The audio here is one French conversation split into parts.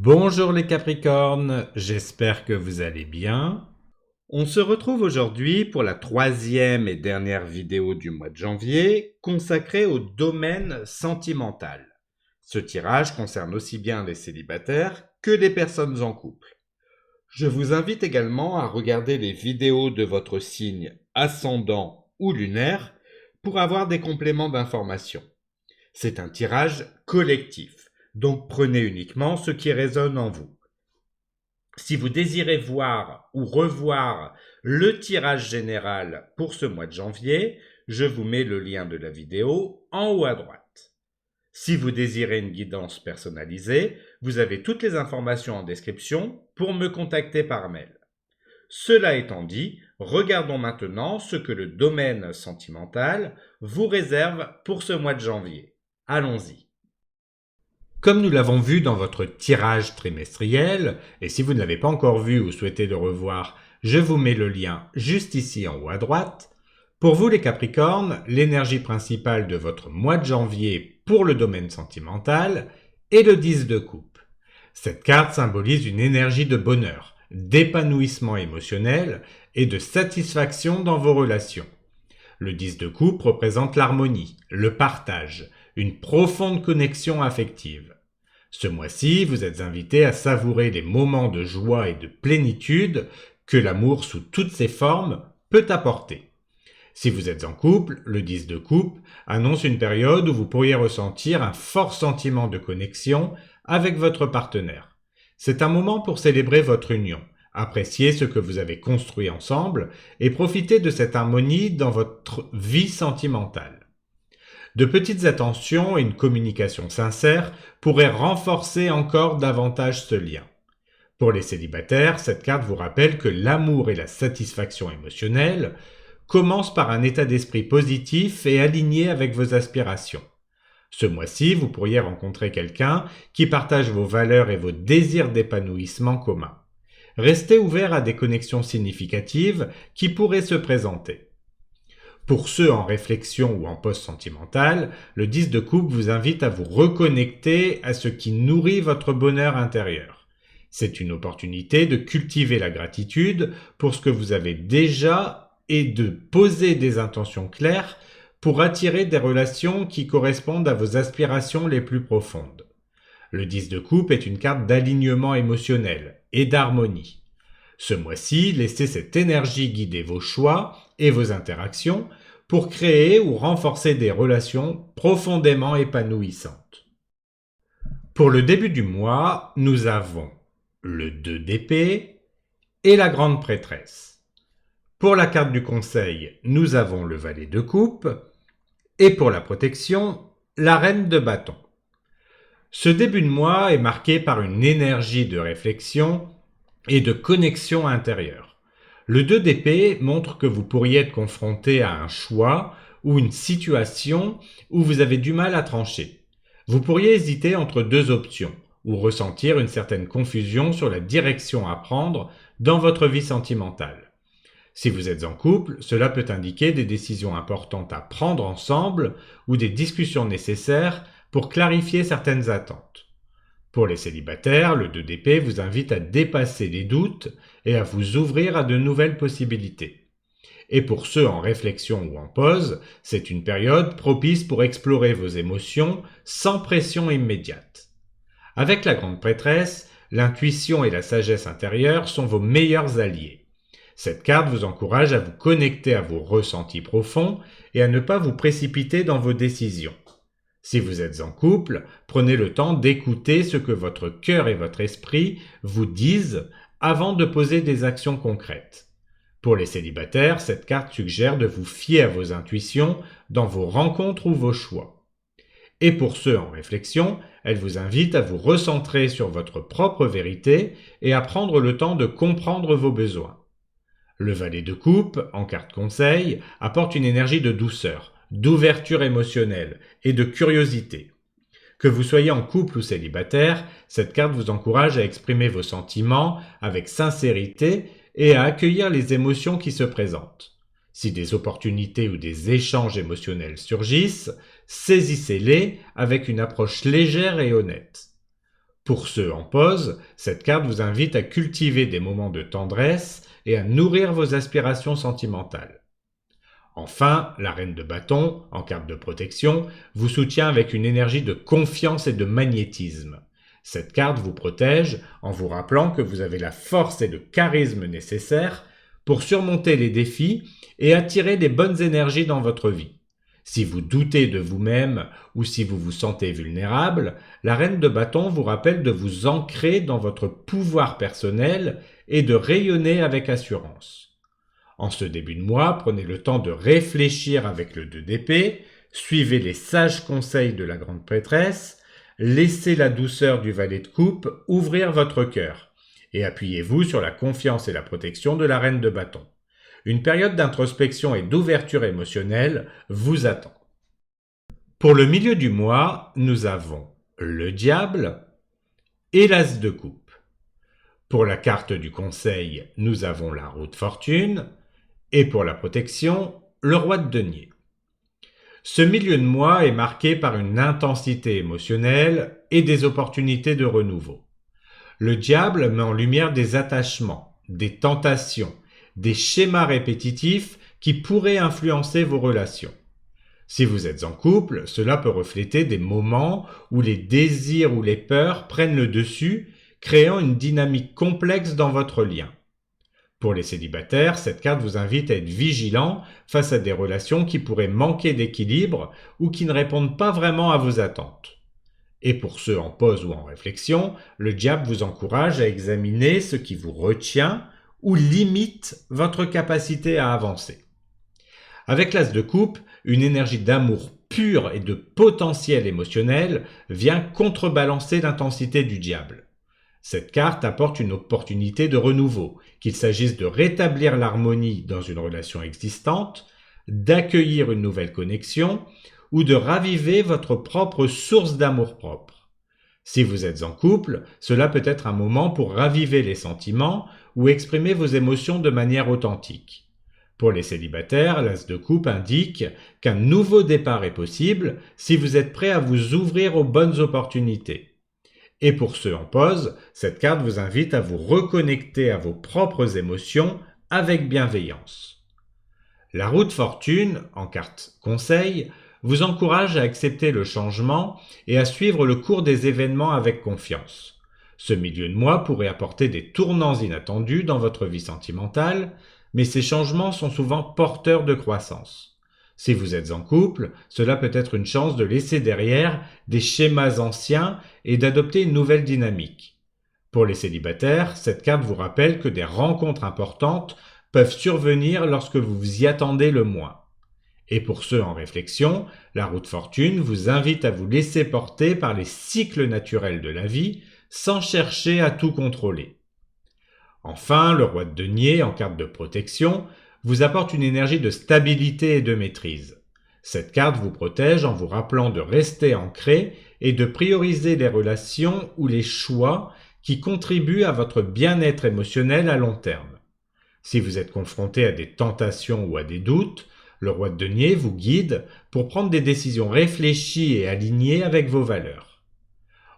Bonjour les Capricornes, j'espère que vous allez bien. On se retrouve aujourd'hui pour la troisième et dernière vidéo du mois de janvier consacrée au domaine sentimental. Ce tirage concerne aussi bien les célibataires que les personnes en couple. Je vous invite également à regarder les vidéos de votre signe ascendant ou lunaire pour avoir des compléments d'information. C'est un tirage collectif, donc prenez uniquement ce qui résonne en vous. Si vous désirez voir ou revoir le tirage général pour ce mois de janvier, je vous mets le lien de la vidéo en haut à droite. Si vous désirez une guidance personnalisée, vous avez toutes les informations en description pour me contacter par mail. Cela étant dit, regardons maintenant ce que le domaine sentimental vous réserve pour ce mois de janvier. Allons-y. Comme nous l'avons vu dans votre tirage trimestriel, et si vous ne l'avez pas encore vu ou souhaitez le revoir, je vous mets le lien juste ici en haut à droite. Pour vous les Capricornes, l'énergie principale de votre mois de janvier pour le domaine sentimental est le 10 de coupe. Cette carte symbolise une énergie de bonheur, d'épanouissement émotionnel et de satisfaction dans vos relations. Le 10 de coupe représente l'harmonie, le partage, une profonde connexion affective. Ce mois-ci, vous êtes invité à savourer les moments de joie et de plénitude que l'amour sous toutes ses formes peut apporter. Si vous êtes en couple, le 10 de coupe annonce une période où vous pourriez ressentir un fort sentiment de connexion avec votre partenaire. C'est un moment pour célébrer votre union, apprécier ce que vous avez construit ensemble et profiter de cette harmonie dans votre vie sentimentale. De petites attentions et une communication sincère pourraient renforcer encore davantage ce lien. Pour les célibataires, cette carte vous rappelle que l'amour et la satisfaction émotionnelle commencent par un état d'esprit positif et aligné avec vos aspirations. Ce mois-ci, vous pourriez rencontrer quelqu'un qui partage vos valeurs et vos désirs d'épanouissement communs. Restez ouvert à des connexions significatives qui pourraient se présenter. Pour ceux en réflexion ou en pause sentimentale, le 10 de coupe vous invite à vous reconnecter à ce qui nourrit votre bonheur intérieur. C'est une opportunité de cultiver la gratitude pour ce que vous avez déjà et de poser des intentions claires pour attirer des relations qui correspondent à vos aspirations les plus profondes. Le 10 de coupe est une carte d'alignement émotionnel et d'harmonie. Ce mois-ci, laissez cette énergie guider vos choix et vos interactions pour créer ou renforcer des relations profondément épanouissantes. Pour le début du mois, nous avons le 2 d'épée et la grande prêtresse. Pour la carte du conseil, nous avons le valet de coupe et pour la protection, la reine de bâton. Ce début de mois est marqué par une énergie de réflexion et de connexion intérieure. Le 2 d'épée montre que vous pourriez être confronté à un choix ou une situation où vous avez du mal à trancher. Vous pourriez hésiter entre deux options ou ressentir une certaine confusion sur la direction à prendre dans votre vie sentimentale. Si vous êtes en couple, cela peut indiquer des décisions importantes à prendre ensemble ou des discussions nécessaires pour clarifier certaines attentes. Pour les célibataires, le 2 d'épée vous invite à dépasser les doutes et à vous ouvrir à de nouvelles possibilités. Et pour ceux en réflexion ou en pause, c'est une période propice pour explorer vos émotions sans pression immédiate. Avec la grande prêtresse, l'intuition et la sagesse intérieure sont vos meilleurs alliés. Cette carte vous encourage à vous connecter à vos ressentis profonds et à ne pas vous précipiter dans vos décisions. Si vous êtes en couple, prenez le temps d'écouter ce que votre cœur et votre esprit vous disent avant de poser des actions concrètes. Pour les célibataires, cette carte suggère de vous fier à vos intuitions dans vos rencontres ou vos choix. Et pour ceux en réflexion, elle vous invite à vous recentrer sur votre propre vérité et à prendre le temps de comprendre vos besoins. Le valet de coupe, en carte conseil, apporte une énergie de douceur, d'ouverture émotionnelle et de curiosité. Que vous soyez en couple ou célibataire, cette carte vous encourage à exprimer vos sentiments avec sincérité et à accueillir les émotions qui se présentent. Si des opportunités ou des échanges émotionnels surgissent, saisissez-les avec une approche légère et honnête. Pour ceux en pause, cette carte vous invite à cultiver des moments de tendresse et à nourrir vos aspirations sentimentales. Enfin, la reine de bâton, en carte de protection, vous soutient avec une énergie de confiance et de magnétisme. Cette carte vous protège en vous rappelant que vous avez la force et le charisme nécessaires pour surmonter les défis et attirer les bonnes énergies dans votre vie. Si vous doutez de vous-même ou si vous vous sentez vulnérable, la reine de bâton vous rappelle de vous ancrer dans votre pouvoir personnel et de rayonner avec assurance. En ce début de mois, prenez le temps de réfléchir avec le 2 d'épée, suivez les sages conseils de la grande prêtresse, laissez la douceur du valet de coupe ouvrir votre cœur et appuyez-vous sur la confiance et la protection de la reine de bâton. Une période d'introspection et d'ouverture émotionnelle vous attend. Pour le milieu du mois, nous avons le diable et l'as de coupe. Pour la carte du conseil, nous avons la roue de fortune et pour la protection, le roi de denier. Ce milieu de mois est marqué par une intensité émotionnelle et des opportunités de renouveau. Le diable met en lumière des attachements, des tentations, des schémas répétitifs qui pourraient influencer vos relations. Si vous êtes en couple, cela peut refléter des moments où les désirs ou les peurs prennent le dessus, créant une dynamique complexe dans votre lien. Pour les célibataires, cette carte vous invite à être vigilant face à des relations qui pourraient manquer d'équilibre ou qui ne répondent pas vraiment à vos attentes. Et pour ceux en pause ou en réflexion, le diable vous encourage à examiner ce qui vous retient ou limite votre capacité à avancer. Avec l'as de coupe, une énergie d'amour pur et de potentiel émotionnel vient contrebalancer l'intensité du diable. Cette carte apporte une opportunité de renouveau, qu'il s'agisse de rétablir l'harmonie dans une relation existante, d'accueillir une nouvelle connexion ou de raviver votre propre source d'amour-propre. Si vous êtes en couple, cela peut être un moment pour raviver les sentiments ou exprimer vos émotions de manière authentique. Pour les célibataires, l'as de coupe indique qu'un nouveau départ est possible si vous êtes prêt à vous ouvrir aux bonnes opportunités. Et pour ceux en pause, cette carte vous invite à vous reconnecter à vos propres émotions avec bienveillance. La roue de fortune, en carte conseil, vous encourage à accepter le changement et à suivre le cours des événements avec confiance. Ce milieu de mois pourrait apporter des tournants inattendus dans votre vie sentimentale, mais ces changements sont souvent porteurs de croissance. Si vous êtes en couple, cela peut être une chance de laisser derrière des schémas anciens et d'adopter une nouvelle dynamique. Pour les célibataires, cette carte vous rappelle que des rencontres importantes peuvent survenir lorsque vous vous y attendez le moins. Et pour ceux en réflexion, la roue de fortune vous invite à vous laisser porter par les cycles naturels de la vie sans chercher à tout contrôler. Enfin, le roi de denier, en carte de protection, vous apporte une énergie de stabilité et de maîtrise. Cette carte vous protège en vous rappelant de rester ancré et de prioriser les relations ou les choix qui contribuent à votre bien-être émotionnel à long terme. Si vous êtes confronté à des tentations ou à des doutes, le roi de denier vous guide pour prendre des décisions réfléchies et alignées avec vos valeurs.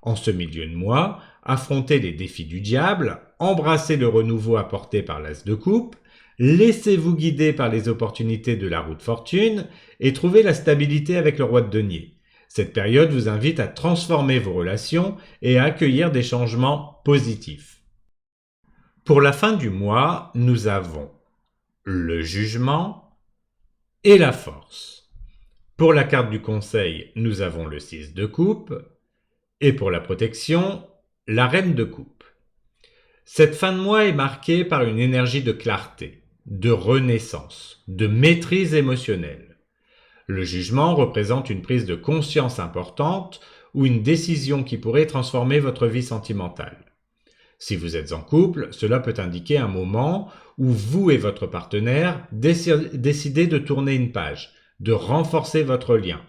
En ce milieu de mois, affrontez les défis du diable, embrassez le renouveau apporté par l'as de coupe, laissez-vous guider par les opportunités de la roue de fortune et trouvez la stabilité avec le roi de denier. Cette période vous invite à transformer vos relations et à accueillir des changements positifs. Pour la fin du mois, nous avons le jugement et la force. Pour la carte du conseil, nous avons le 6 de coupe et pour la protection, la reine de coupe. Cette fin de mois est marquée par une énergie de clarté, de renaissance, de maîtrise émotionnelle. Le jugement représente une prise de conscience importante ou une décision qui pourrait transformer votre vie sentimentale. Si vous êtes en couple, cela peut indiquer un moment où vous et votre partenaire décidez de tourner une page, de renforcer votre lien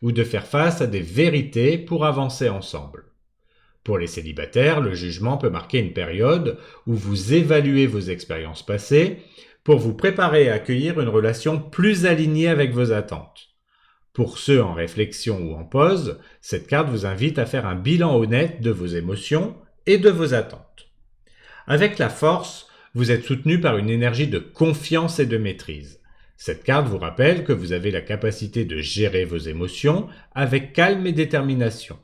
ou de faire face à des vérités pour avancer ensemble. Pour les célibataires, le jugement peut marquer une période où vous évaluez vos expériences passées pour vous préparer à accueillir une relation plus alignée avec vos attentes. Pour ceux en réflexion ou en pause, cette carte vous invite à faire un bilan honnête de vos émotions et de vos attentes. Avec la force, vous êtes soutenu par une énergie de confiance et de maîtrise. Cette carte vous rappelle que vous avez la capacité de gérer vos émotions avec calme et détermination.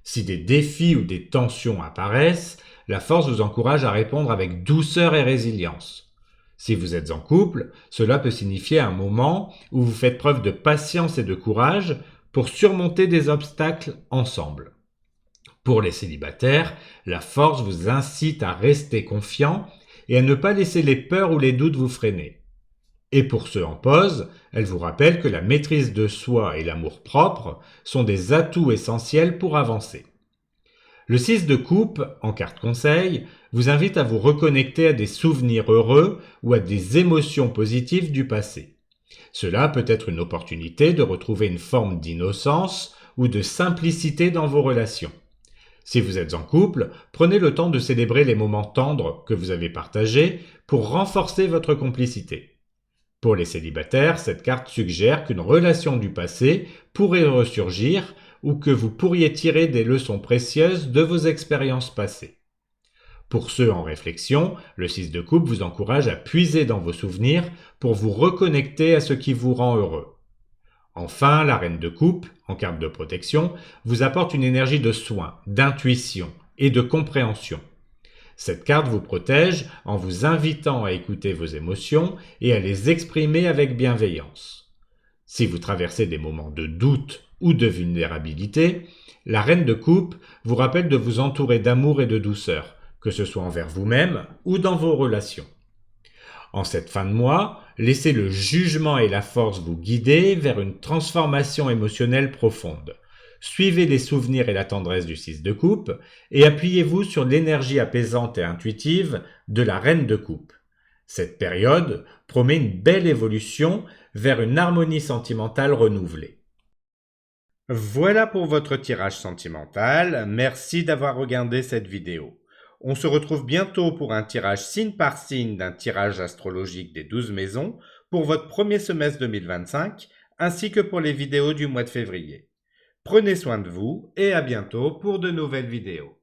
Si des défis ou des tensions apparaissent, la force vous encourage à répondre avec douceur et résilience. Si vous êtes en couple, cela peut signifier un moment où vous faites preuve de patience et de courage pour surmonter des obstacles ensemble. Pour les célibataires, la force vous incite à rester confiant et à ne pas laisser les peurs ou les doutes vous freiner. Et pour ceux en pause, elle vous rappelle que la maîtrise de soi et l'amour-propre sont des atouts essentiels pour avancer. Le 6 de coupe, en carte conseil, vous invite à vous reconnecter à des souvenirs heureux ou à des émotions positives du passé. Cela peut être une opportunité de retrouver une forme d'innocence ou de simplicité dans vos relations. Si vous êtes en couple, prenez le temps de célébrer les moments tendres que vous avez partagés pour renforcer votre complicité. Pour les célibataires, cette carte suggère qu'une relation du passé pourrait ressurgir ou que vous pourriez tirer des leçons précieuses de vos expériences passées. Pour ceux en réflexion, le 6 de coupe vous encourage à puiser dans vos souvenirs pour vous reconnecter à ce qui vous rend heureux. Enfin, la reine de coupe, en carte de protection, vous apporte une énergie de soin, d'intuition et de compréhension. Cette carte vous protège en vous invitant à écouter vos émotions et à les exprimer avec bienveillance. Si vous traversez des moments de doute ou de vulnérabilité, la reine de coupe vous rappelle de vous entourer d'amour et de douceur, que ce soit envers vous-même ou dans vos relations. En cette fin de mois, laissez le jugement et la force vous guider vers une transformation émotionnelle profonde. Suivez les souvenirs et la tendresse du 6 de coupe et appuyez-vous sur l'énergie apaisante et intuitive de la reine de coupe. Cette période promet une belle évolution vers une harmonie sentimentale renouvelée. Voilà pour votre tirage sentimental. Merci d'avoir regardé cette vidéo. On se retrouve bientôt pour un tirage signe par signe d'un tirage astrologique des 12 maisons pour votre premier semestre 2025 ainsi que pour les vidéos du mois de février. Prenez soin de vous et à bientôt pour de nouvelles vidéos.